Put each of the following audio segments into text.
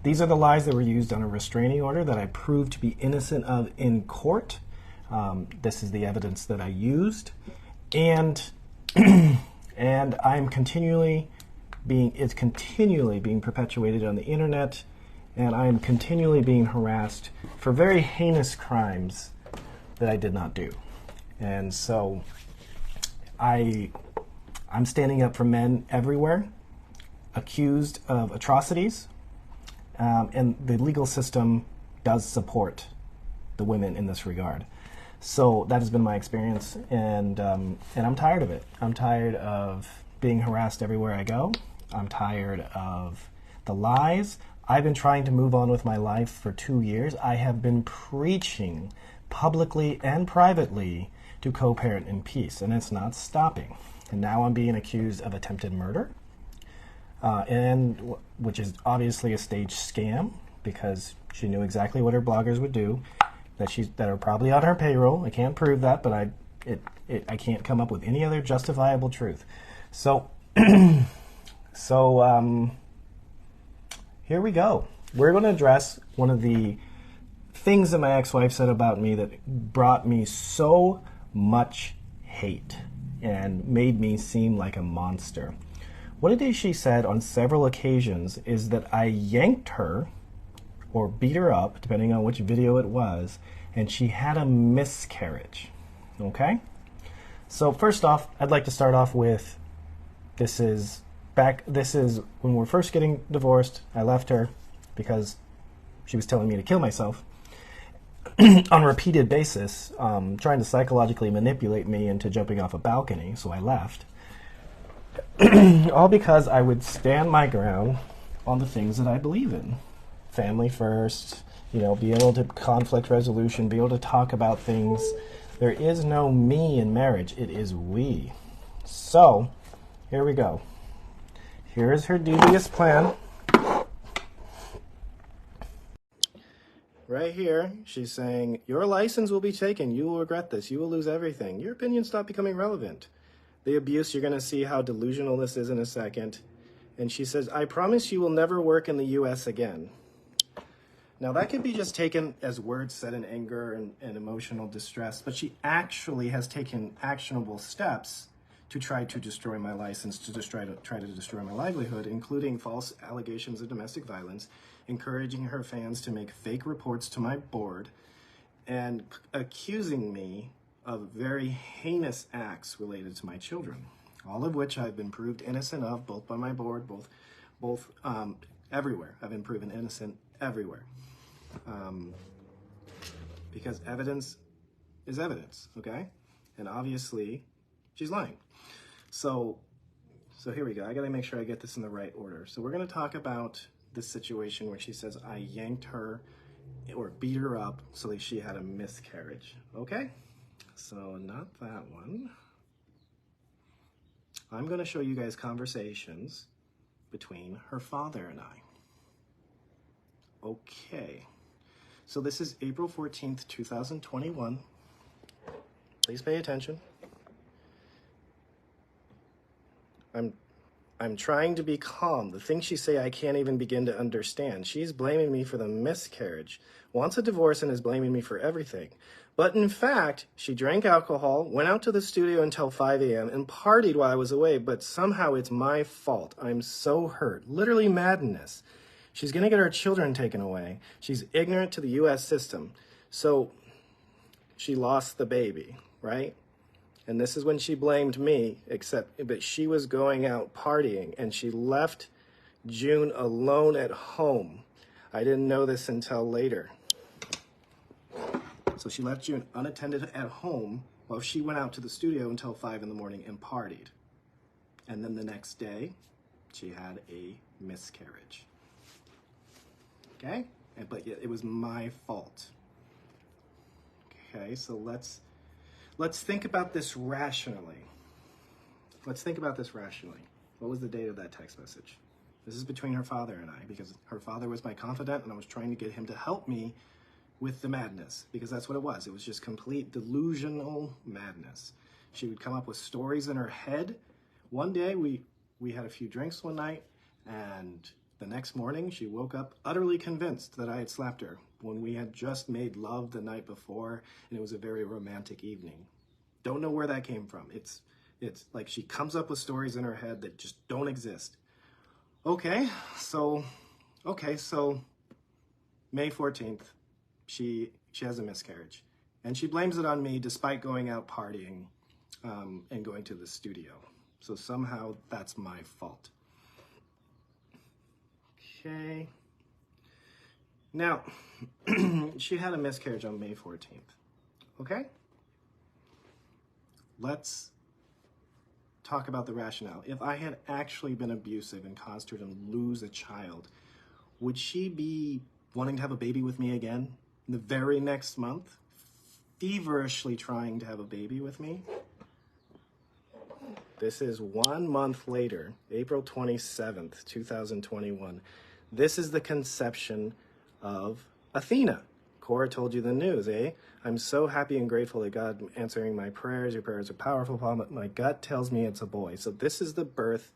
These are the lies that were used on a restraining order that I proved to be innocent of in court. This is the evidence that I used, and and I'm it's continually being perpetuated on the internet, and I am continually being harassed for very heinous crimes that I did not do. And so I'm standing up for men everywhere accused of atrocities, and the legal system does support the women in this regard. So that has been my experience, and I'm tired of it. I'm tired of being harassed everywhere I go. I'm tired of the lies. I've been trying to move on with my life for 2 years. I have been preaching publicly and privately to co-parent in peace, and it's not stopping. And now I'm being accused of attempted murder, which is obviously a staged scam, because she knew exactly what her bloggers would do, that are probably on her payroll. I can't prove that, but I can't come up with any other justifiable truth. So, here we go. We're going to address one of the things that my ex-wife said about me that brought me so much hate and made me seem like a monster. What it is she said on several occasions is that I yanked her or beat her up, depending on which video it was, and she had a miscarriage. Okay? So first off, I'd like to start off with, this is when we're first getting divorced. I left her because she was telling me to kill myself on a repeated basis, trying to psychologically manipulate me into jumping off a balcony, so I left. All because I would stand my ground on the things that I believe in. Family first, be able to conflict resolution, be able to talk about things. There is no me in marriage, it is we. So, here we go. Here is her devious plan. Right here, she's saying, your license will be taken. You will regret this. You will lose everything. Your opinion stop becoming relevant. The abuse, you're going to see how delusional this is in a second. And she says, I promise you will never work in the U.S. again. Now, that could be just taken as words said in anger and emotional distress, but she actually has taken actionable steps to try to destroy my license, to try to destroy my livelihood, including false allegations of domestic violence, encouraging her fans to make fake reports to my board, and accusing me of very heinous acts related to my children, all of which I've been proved innocent of, both by my board, both everywhere. I've been proven innocent everywhere. Because evidence is evidence, okay? And obviously, she's lying. So here we go. I gotta make sure I get this in the right order. So we're gonna talk about this situation where she says I yanked her or beat her up so that she had a miscarriage, okay? So not that one. I'm gonna show you guys conversations between her father and I. Okay. So this is April 14th, 2021. Please pay attention. I'm trying to be calm. The things she say I can't even begin to understand. She's blaming me for the miscarriage, wants a divorce, and is blaming me for everything. But in fact, she drank alcohol, went out to the studio until 5 a.m. and partied while I was away, but somehow it's my fault. I'm so hurt. Literally madness. She's going to get our children taken away. She's ignorant to the U.S. system. So she lost the baby, right? And this is when she blamed me, but she was going out partying, and she left June alone at home. I didn't know this until later. So she left June unattended at home while she went out to the studio until 5 in the morning and partied. And then the next day, she had a miscarriage. Okay? But yet it was my fault. Okay, so let's think about this rationally. Let's think about this rationally. What was the date of that text message? This is between her father and I, because her father was my confidant, and I was trying to get him to help me with the madness, because that's what it was. It was just complete delusional madness. She would come up with stories in her head. One day, we had a few drinks one night, and The next morning, she woke up utterly convinced that I had slapped her when we had just made love the night before, and it was a very romantic evening. Don't know where that came from. It's like she comes up with stories in her head that just don't exist. Okay, so May 14th, she has a miscarriage. And she blames it on me despite going out partying and going to the studio. So somehow that's my fault. Okay. Now, she had a miscarriage on May 14th. Okay? Let's talk about the rationale. If I had actually been abusive and caused her to lose a child, would she be wanting to have a baby with me again the very next month? Feverishly trying to have a baby with me? This is 1 month later, April 27th, 2021. This is the conception of Athena. Korra told you the news, eh? I'm so happy and grateful that God answering my prayers. Your prayers are powerful. My gut tells me it's a boy. So this is the birth.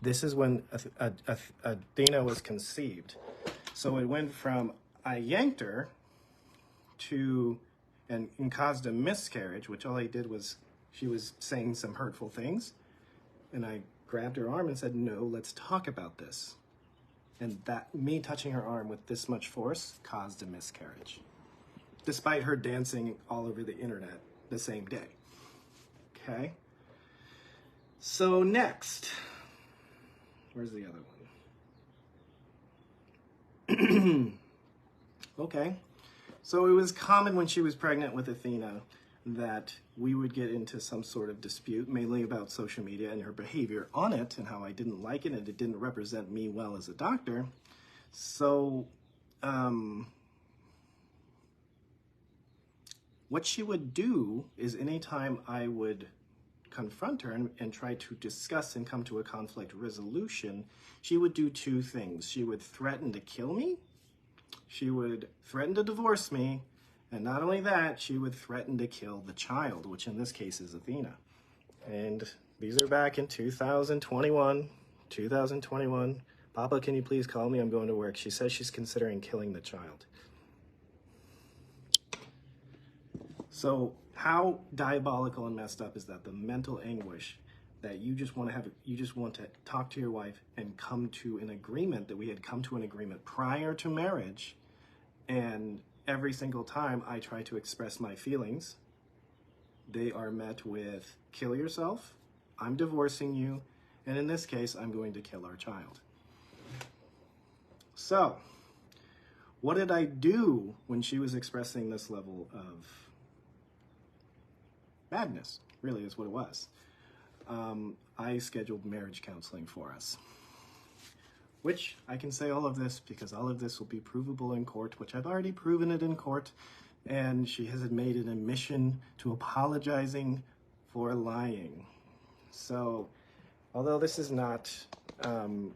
This is when Athena was conceived. So it went from I yanked her to, and caused a miscarriage, which all I did was, she was saying some hurtful things. And I grabbed her arm and said, no, let's talk about this. And that, me touching her arm with this much force caused a miscarriage, despite her dancing all over the internet the same day. Okay? So next, where's the other one? Okay. So it was common when she was pregnant with Athena that we would get into some sort of dispute, mainly about social media and her behavior on it and how I didn't like it and it didn't represent me well as a doctor. So what she would do is anytime I would confront her and try to discuss and come to a conflict resolution, she would do two things. She would threaten to kill me. She would threaten to divorce me. And not only that, she would threaten to kill the child, which in this case is Athena. And these are back in 2021. Papa, can you please call me? I'm going to work. She says she's considering killing the child. So how diabolical and messed up is that? The mental anguish that you just want to talk to your wife and come to an agreement that we had come to an agreement prior to marriage. And every single time I try to express my feelings, they are met with, kill yourself, I'm divorcing you, and in this case, I'm going to kill our child. So, what did I do when she was expressing this level of madness? Really is what it was. I scheduled marriage counseling for us. Which I can say all of this because all of this will be provable in court, which I've already proven it in court. And she has made an admission to apologizing for lying. So, although this is not, I've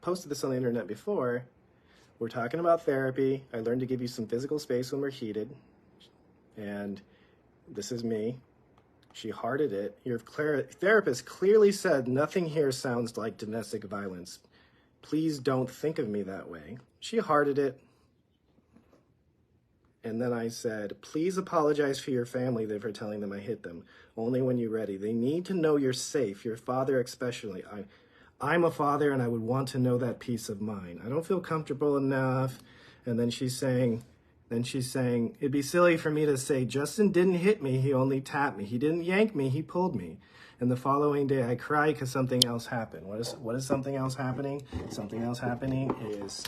posted this on the internet before. We're talking about therapy. I learned to give you some physical space when we're heated. And this is me. She hearted it. Your therapist clearly said, nothing here sounds like domestic violence. Please don't think of me that way. She hearted it. And then I said, please apologize for your family for telling them I hit them. Only when you're ready. They need to know you're safe, your father especially. I'm a father and I would want to know that peace of mind. I don't feel comfortable enough. And then she's saying, it'd be silly for me to say, Justin didn't hit me, he only tapped me. He didn't yank me, he pulled me. And the following day I cried because something else happened. What is something else happening? Something else happening is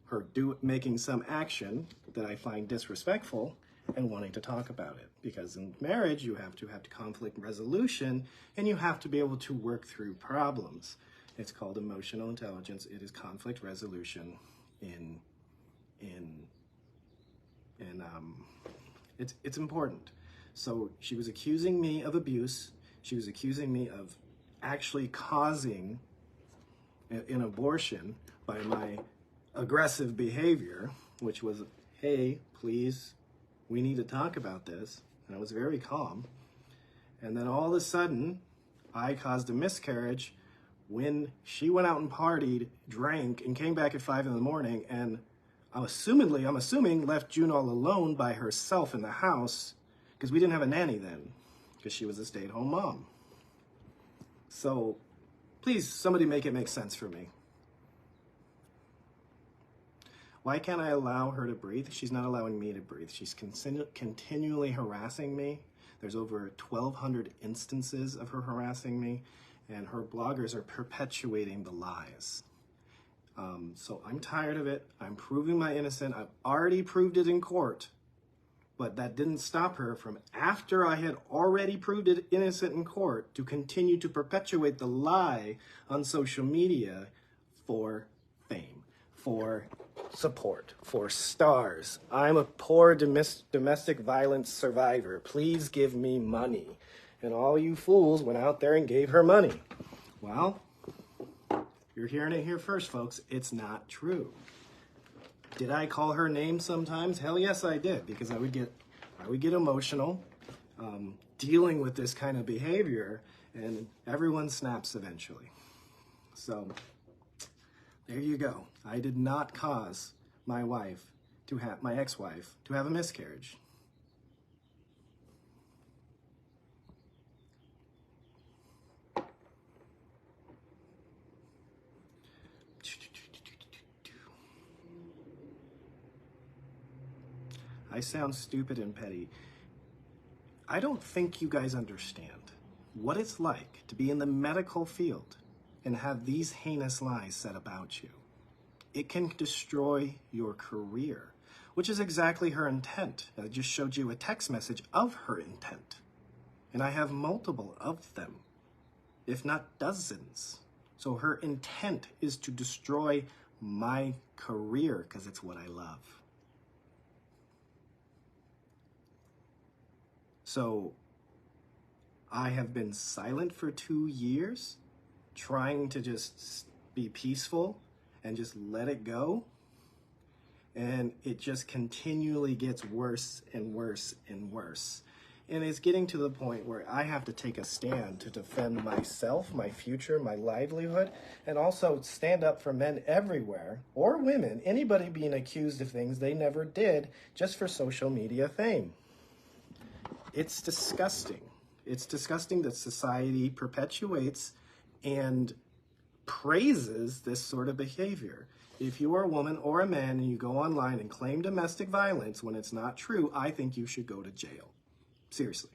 her making some action that I find disrespectful and wanting to talk about it. Because in marriage, you have to have conflict resolution and you have to be able to work through problems. It's called emotional intelligence. It is conflict resolution it's important. So she was accusing me of abuse. She was accusing me of actually causing an abortion by my aggressive behavior, which was, hey, please, we need to talk about this. And I was very calm. And then all of a sudden, I caused a miscarriage when she went out and partied, drank, and came back at 5 in the morning, and I'm assuming left June all alone by herself in the house, because we didn't have a nanny then, because she was a stay-at-home mom. So please, somebody make it make sense for me. Why can't I allow her to breathe? She's not allowing me to breathe. She's continually harassing me. There's over 1,200 instances of her harassing me, and her bloggers are perpetuating the lies. So I'm tired of it. I'm proving my innocence. I've already proved it in court, but that didn't stop her from, after I had already proved it innocent in court, to continue to perpetuate the lie on social media for fame, for support, for stars. I'm a poor domestic violence survivor. Please give me money. And all you fools went out there and gave her money. Well, you're hearing it here first, folks. It's not true. Did I call her name sometimes? Hell yes, I did, because I would get emotional dealing with this kind of behavior, and everyone snaps eventually. So there you go. I did not cause my ex-wife to have a miscarriage. I sound stupid and petty. I don't think you guys understand what it's like to be in the medical field and have these heinous lies said about you. It can destroy your career, which is exactly her intent. I just showed you a text message of her intent. And I have multiple of them, if not dozens. So her intent is to destroy my career because it's what I love. So I have been silent for 2 years, trying to just be peaceful and just let it go. And it just continually gets worse and worse and worse. And it's getting to the point where I have to take a stand to defend myself, my future, my livelihood, and also stand up for men everywhere, or women, anybody being accused of things they never did just for social media fame. It's disgusting. It's disgusting that society perpetuates and praises this sort of behavior. If you are a woman or a man and you go online and claim domestic violence when it's not true, I think you should go to jail. Seriously.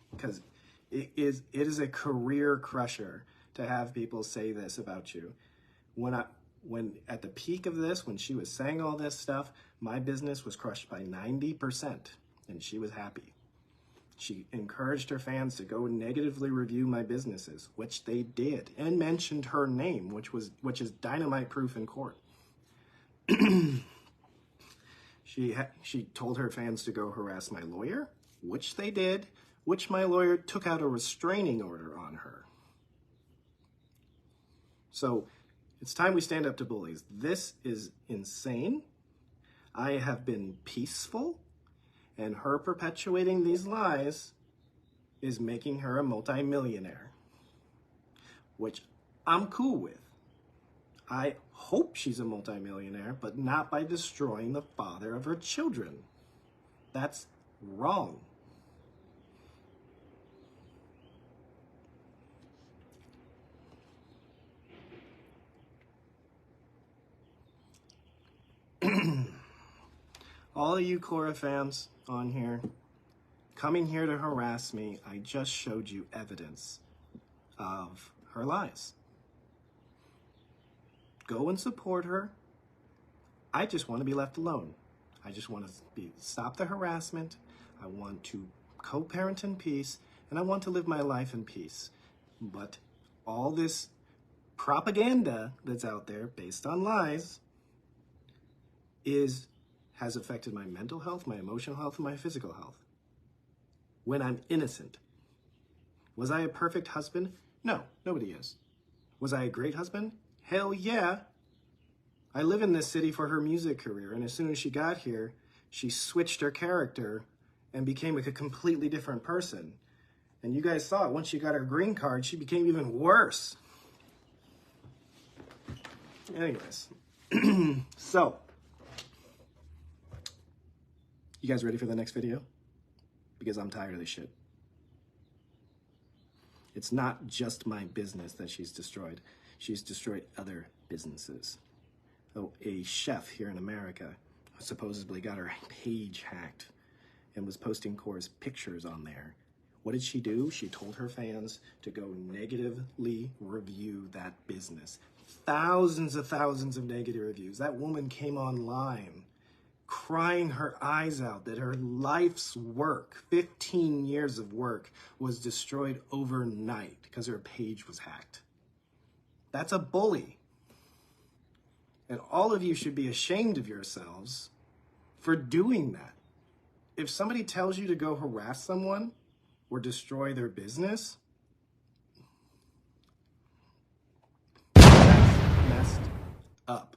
Because it is a career crusher to have people say this about you. When at the peak of this, when she was saying all this stuff, my business was crushed by 90%, and she was happy. She encouraged her fans to go negatively review my businesses, which they did, and mentioned her name, which is dynamite proof in court. She told her fans to go harass my lawyer, which they did, which my lawyer took out a restraining order on her. So it's time we stand up to bullies. This is insane. I have been peaceful. And her perpetuating these lies is making her a multimillionaire, which I'm cool with. I hope she's a multimillionaire, but not by destroying the father of her children. That's wrong. All of you Korra fans on here, coming here to harass me, I just showed you evidence of her lies. Go and support her. I just want to be left alone. I just want to stop the harassment. I want to co-parent in peace, and I want to live my life in peace. But all this propaganda that's out there based on lies has affected my mental health, my emotional health, and my physical health. When I'm innocent. Was I a perfect husband? No, nobody is. Was I a great husband? Hell yeah. I live in this city for her music career, and as soon as she got here, she switched her character and became a completely different person. And you guys saw it. Once she got her green card, she became even worse. Anyways, so, you guys ready for the next video? Because I'm tired of this shit. It's not just my business that she's destroyed. She's destroyed other businesses. Oh, a chef here in America supposedly got her page hacked and was posting Korra's pictures on there. What did she do? She told her fans to go negatively review that business. Thousands of negative reviews. That woman came online crying her eyes out that her life's work, 15 years of work, was destroyed overnight because her page was hacked. That's a bully. And all of you should be ashamed of yourselves for doing that. If somebody tells you to go harass someone or destroy their business, that's messed up.